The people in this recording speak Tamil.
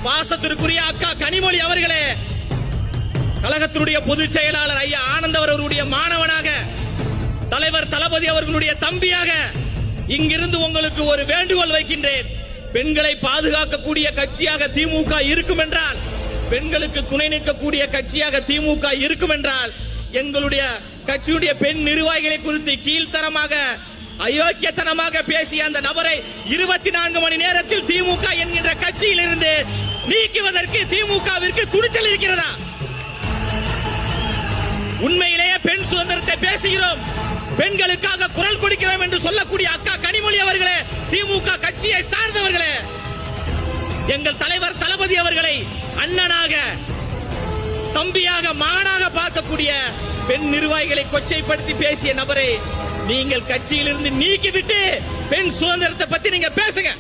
பாசத்திற்குரிய அக்கா கனிமொழி அவர்களே, கழகத்தினுடைய பொதுச் செயலாளர் ஐயா ஆனந்த் அவர்களுடைய மாணவனாக, தலைவர் தளபதி அவர்களுடைய தம்பியாக இங்கிருந்து உங்களுக்கு ஒரு வேண்டுகோள் வைக்கின்றேன். பெண்களை பாதுகாக்கக்கூடிய கட்சியாக திமுக இருக்கும் என்றால், பெண்களுக்கு துணை நிற்கக்கூடிய கட்சியாக திமுக இருக்கும் என்றால், எங்களுடைய கட்சியுடைய பெண் நிர்வாகிகளை குறித்து கீழ்த்தரமாக அயோக்கியத்தனமாக பேசிய அந்த நபரை 24 மணி நேரத்தில் திமுக என்கின்ற கட்சியில் இருந்து நீக்குவதற்கு திமுகவிற்கு துணிச்சல் இருக்கிறதா? உண்மையிலேயே பெண் சுதந்திரத்தை பேசுகிறோம், பெண்களுக்காக குரல் கொடுக்கிறோம் என்று சொல்லக்கூடிய அக்கா கனிமொழி அவர்களே, திமுக கட்சியை சார்ந்தவர்களே, எங்கள் தலைவர் தளபதி அவர்களை அண்ணனாக, தம்பியாக, மகனாக பார்க்கக்கூடிய பெண் நிர்வாகிகளை கொச்சைப்படுத்தி பேசிய நபரை நீங்கள் கட்சியிலிருந்து நீக்கிவிட்டு பெண் சுதந்திரத்தை பத்தி நீங்க பேசுங்க.